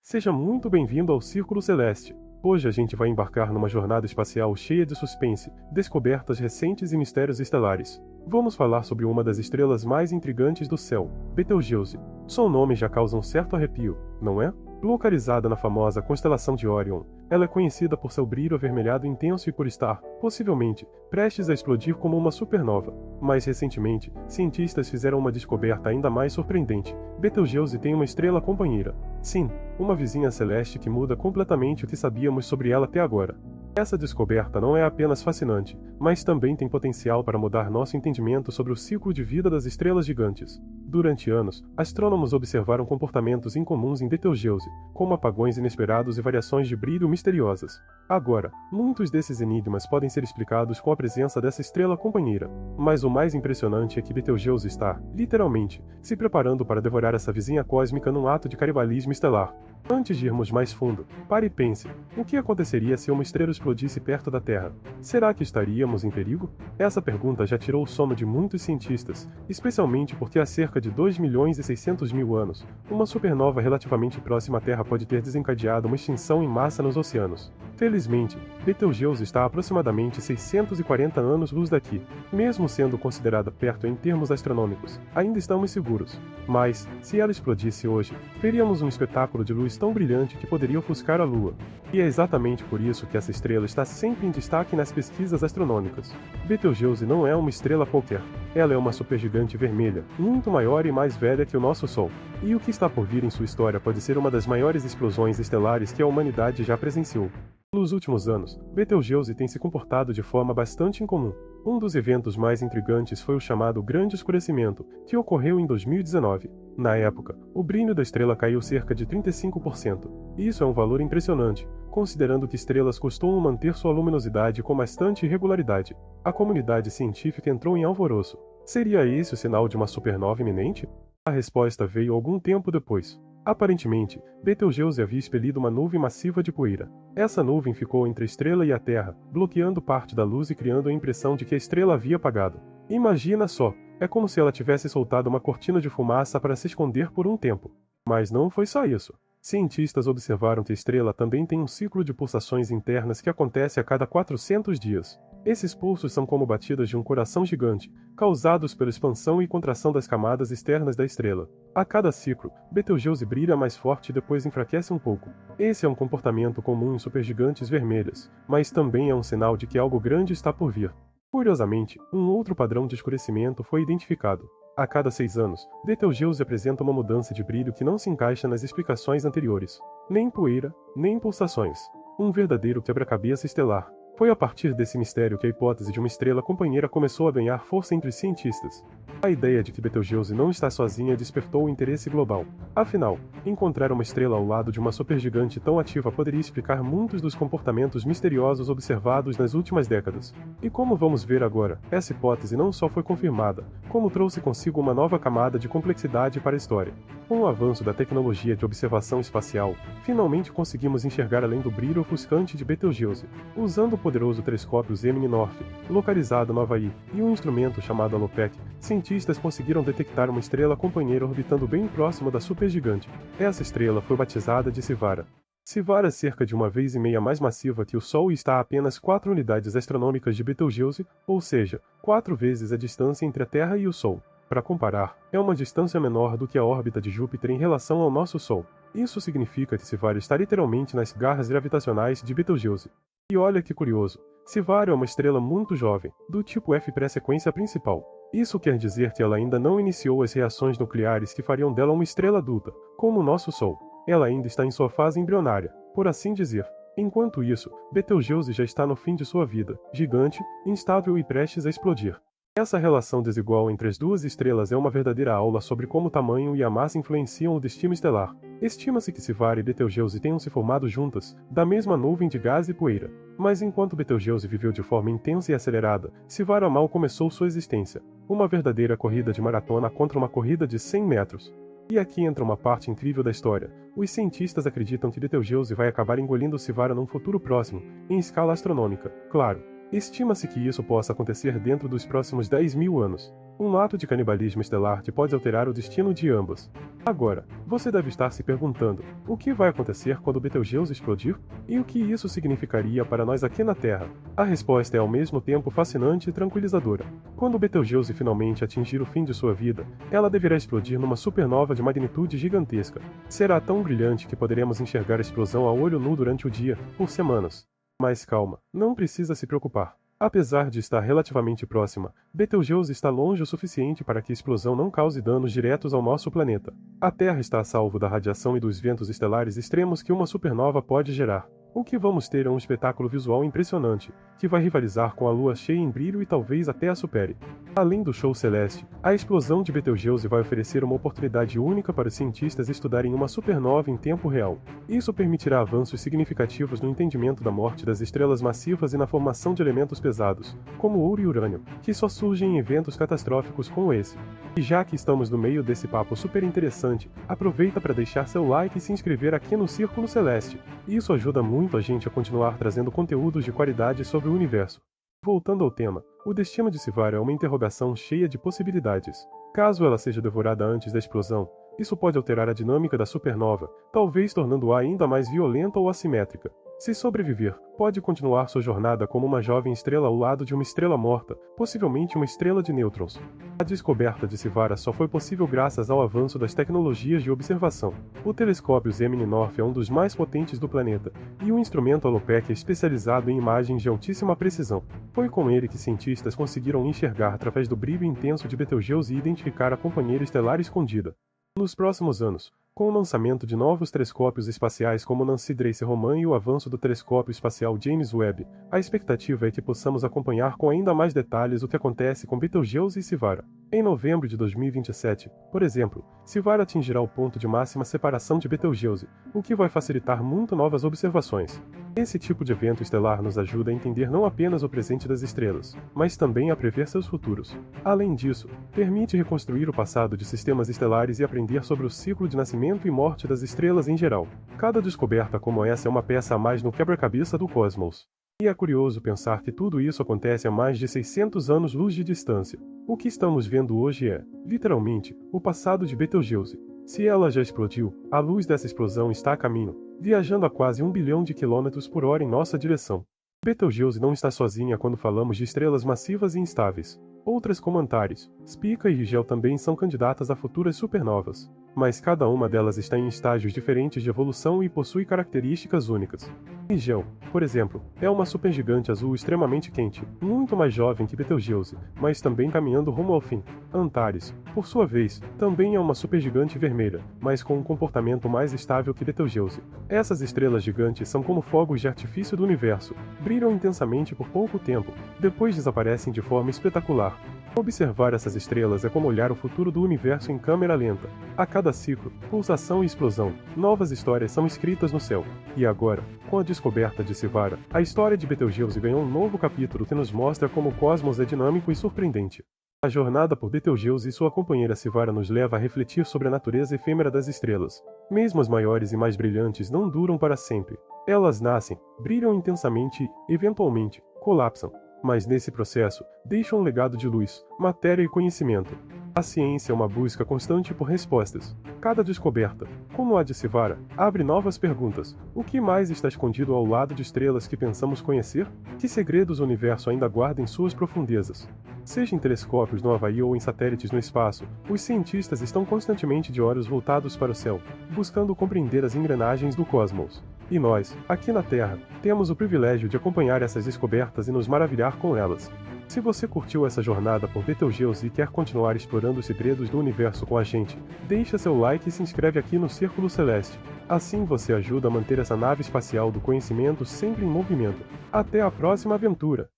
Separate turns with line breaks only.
Seja muito bem-vindo ao Círculo Celeste. Hoje a gente vai embarcar numa jornada espacial cheia de suspense, descobertas recentes e mistérios estelares. Vamos falar sobre uma das estrelas mais intrigantes do céu, Betelgeuse. Seu nome já causa um certo arrepio, não é? Localizada na famosa constelação de Órion, ela é conhecida por seu brilho avermelhado intenso e por estar, possivelmente, prestes a explodir como uma supernova. Mais recentemente, cientistas fizeram uma descoberta ainda mais surpreendente. Betelgeuse tem uma estrela companheira. Sim, uma vizinha celeste que muda completamente o que sabíamos sobre ela até agora. Essa descoberta não é apenas fascinante, mas também tem potencial para mudar nosso entendimento sobre o ciclo de vida das estrelas gigantes. Durante anos, astrônomos observaram comportamentos incomuns em Betelgeuse, como apagões inesperados e variações de brilho misteriosas. Agora, muitos desses enigmas podem ser explicados com a presença dessa estrela companheira. Mas o mais impressionante é que Betelgeuse está, literalmente, se preparando para devorar essa vizinha cósmica num ato de canibalismo estelar. Antes de irmos mais fundo, pare e pense: o que aconteceria se uma estrela explodisse perto da Terra? Será que estaríamos em perigo? Essa pergunta já tirou o sono de muitos cientistas, especialmente porque há cerca de 2.600.000 anos, uma supernova relativamente próxima à Terra pode ter desencadeado uma extinção em massa nos oceanos. Felizmente, Betelgeuse está a aproximadamente 640 anos-luz daqui. Mesmo sendo considerada perto em termos astronômicos, ainda estamos seguros. Mas, se ela explodisse hoje, veríamos um espetáculo de luz tão brilhante que poderia ofuscar a Lua. E é exatamente por isso que essa estrela está sempre em destaque nas pesquisas astronômicas. Betelgeuse não é uma estrela qualquer. Ela é uma supergigante vermelha, muito maior e mais velha que o nosso Sol. E o que está por vir em sua história pode ser uma das maiores explosões estelares que a humanidade já presenciou. Nos últimos anos, Betelgeuse tem se comportado de forma bastante incomum. Um dos eventos mais intrigantes foi o chamado Grande Escurecimento, que ocorreu em 2019. Na época, o brilho da estrela caiu cerca de 35%. Isso é um valor impressionante, considerando que estrelas costumam manter sua luminosidade com bastante regularidade. A comunidade científica entrou em alvoroço. Seria esse o sinal de uma supernova iminente? A resposta veio algum tempo depois. Aparentemente, Betelgeuse havia expelido uma nuvem massiva de poeira. Essa nuvem ficou entre a estrela e a Terra, bloqueando parte da luz e criando a impressão de que a estrela havia apagado. Imagina só, é como se ela tivesse soltado uma cortina de fumaça para se esconder por um tempo. Mas não foi só isso. Cientistas observaram que a estrela também tem um ciclo de pulsações internas que acontece a cada 400 dias. Esses pulsos são como batidas de um coração gigante, causados pela expansão e contração das camadas externas da estrela. A cada ciclo, Betelgeuse brilha mais forte e depois enfraquece um pouco. Esse é um comportamento comum em supergigantes vermelhas, mas também é um sinal de que algo grande está por vir. Curiosamente, um outro padrão de escurecimento foi identificado. A cada 6 anos, Betelgeuse apresenta uma mudança de brilho que não se encaixa nas explicações anteriores. Nem poeira, nem pulsações. Um verdadeiro quebra-cabeça estelar. Foi a partir desse mistério que a hipótese de uma estrela companheira começou a ganhar força entre os cientistas. A ideia de que Betelgeuse não está sozinha despertou o interesse global. Afinal, encontrar uma estrela ao lado de uma supergigante tão ativa poderia explicar muitos dos comportamentos misteriosos observados nas últimas décadas. E como vamos ver agora, essa hipótese não só foi confirmada, como trouxe consigo uma nova camada de complexidade para a história. Com o avanço da tecnologia de observação espacial, finalmente conseguimos enxergar além do brilho ofuscante de Betelgeuse. Usando o poderoso telescópio Gemini North, localizado no Havaí, e um instrumento chamado Alopec, cientistas conseguiram detectar uma estrela companheira orbitando bem próximo da supergigante. Essa estrela foi batizada de Sivara. Sivara é cerca de 1,5 vezes mais massiva que o Sol e está a apenas 4 unidades astronômicas de Betelgeuse, ou seja, 4 vezes a distância entre a Terra e o Sol. Para comparar, é uma distância menor do que a órbita de Júpiter em relação ao nosso Sol. Isso significa que Sivara está literalmente nas garras gravitacionais de Betelgeuse. E olha que curioso, Sivara é uma estrela muito jovem, do tipo F pré-sequência principal. Isso quer dizer que ela ainda não iniciou as reações nucleares que fariam dela uma estrela adulta, como o nosso Sol. Ela ainda está em sua fase embrionária, por assim dizer. Enquanto isso, Betelgeuse já está no fim de sua vida, gigante, instável e prestes a explodir. Essa relação desigual entre as duas estrelas é uma verdadeira aula sobre como o tamanho e a massa influenciam o destino estelar. Estima-se que Sivara e Betelgeuse tenham se formado juntas, da mesma nuvem de gás e poeira. Mas enquanto Betelgeuse viveu de forma intensa e acelerada, Sivara mal começou sua existência. Uma verdadeira corrida de maratona contra uma corrida de 100 metros. E aqui entra uma parte incrível da história. Os cientistas acreditam que Betelgeuse vai acabar engolindo Sivara num futuro próximo, em escala astronômica, claro. Estima-se que isso possa acontecer dentro dos próximos 10.000 anos. Um ato de canibalismo estelar que pode alterar o destino de ambos. Agora, você deve estar se perguntando, o que vai acontecer quando Betelgeuse explodir? E o que isso significaria para nós aqui na Terra? A resposta é ao mesmo tempo fascinante e tranquilizadora. Quando Betelgeuse finalmente atingir o fim de sua vida, ela deverá explodir numa supernova de magnitude gigantesca. Será tão brilhante que poderemos enxergar a explosão a olho nu durante o dia, por semanas. Mas calma, não precisa se preocupar. Apesar de estar relativamente próxima, Betelgeuse está longe o suficiente para que a explosão não cause danos diretos ao nosso planeta. A Terra está a salvo da radiação e dos ventos estelares extremos que uma supernova pode gerar. O que vamos ter é um espetáculo visual impressionante, que vai rivalizar com a Lua cheia em brilho e talvez até a supere. Além do show celeste, a explosão de Betelgeuse vai oferecer uma oportunidade única para os cientistas estudarem uma supernova em tempo real. Isso permitirá avanços significativos no entendimento da morte das estrelas massivas e na formação de elementos pesados, como ouro e urânio, que só surgem em eventos catastróficos como esse. E já que estamos no meio desse papo super interessante, aproveita para deixar seu like e se inscrever aqui no Círculo Celeste. Isso ajuda muito a gente a continuar trazendo conteúdos de qualidade sobre o universo. Voltando ao tema, o destino de Sivara é uma interrogação cheia de possibilidades. Caso ela seja devorada antes da explosão, isso pode alterar a dinâmica da supernova, talvez tornando-a ainda mais violenta ou assimétrica. Se sobreviver, pode continuar sua jornada como uma jovem estrela ao lado de uma estrela morta, possivelmente uma estrela de nêutrons. A descoberta de Sivara só foi possível graças ao avanço das tecnologias de observação. O telescópio Gemini North é um dos mais potentes do planeta, e o instrumento Alopec é especializado em imagens de altíssima precisão. Foi com ele que cientistas conseguiram enxergar através do brilho intenso de Betelgeuse e identificar a companheira estelar escondida. Nos próximos anos, com o lançamento de novos telescópios espaciais como o Nancy Grace Roman e o avanço do telescópio espacial James Webb, a expectativa é que possamos acompanhar com ainda mais detalhes o que acontece com Betelgeuse e Sivara. Em novembro de 2027, por exemplo, Sivara atingirá o ponto de máxima separação de Betelgeuse, o que vai facilitar muito novas observações. Esse tipo de evento estelar nos ajuda a entender não apenas o presente das estrelas, mas também a prever seus futuros. Além disso, permite reconstruir o passado de sistemas estelares e aprender sobre o ciclo de nascimento e morte das estrelas em geral. Cada descoberta como essa é uma peça a mais no quebra-cabeça do cosmos. E é curioso pensar que tudo isso acontece a mais de 600 anos-luz de distância. O que estamos vendo hoje é, literalmente, o passado de Betelgeuse. Se ela já explodiu, a luz dessa explosão está a caminho, viajando a quase 1 bilhão de quilômetros por hora em nossa direção. Betelgeuse não está sozinha quando falamos de estrelas massivas e instáveis. Outras como Antares, Spica e Rigel também são candidatas a futuras supernovas, mas cada uma delas está em estágios diferentes de evolução e possui características únicas. Rigel, por exemplo, é uma supergigante azul extremamente quente, muito mais jovem que Betelgeuse, mas também caminhando rumo ao fim. Antares, por sua vez, também é uma supergigante vermelha, mas com um comportamento mais estável que Betelgeuse. Essas estrelas gigantes são como fogos de artifício do universo, brilham intensamente por pouco tempo, depois desaparecem de forma espetacular. Observar essas estrelas é como olhar o futuro do universo em câmera lenta. A cada ciclo, pulsação e explosão, novas histórias são escritas no céu. E agora, com a descoberta de Sivara, a história de Betelgeuse ganhou um novo capítulo que nos mostra como o cosmos é dinâmico e surpreendente. A jornada por Betelgeuse e sua companheira Sivara nos leva a refletir sobre a natureza efêmera das estrelas. Mesmo as maiores e mais brilhantes não duram para sempre. Elas nascem, brilham intensamente e, eventualmente, colapsam. Mas nesse processo, deixam um legado de luz, matéria e conhecimento. A ciência é uma busca constante por respostas. Cada descoberta, como a de Sivara, abre novas perguntas. O que mais está escondido ao lado de estrelas que pensamos conhecer? Que segredos o universo ainda guarda em suas profundezas? Seja em telescópios no Havaí ou em satélites no espaço, os cientistas estão constantemente de olhos voltados para o céu, buscando compreender as engrenagens do cosmos. E nós, aqui na Terra, temos o privilégio de acompanhar essas descobertas e nos maravilhar com elas. Se você curtiu essa jornada por Betelgeuse e quer continuar explorando os segredos do universo com a gente, deixa seu like e se inscreve aqui no Círculo Celeste. Assim você ajuda a manter essa nave espacial do conhecimento sempre em movimento. Até a próxima aventura!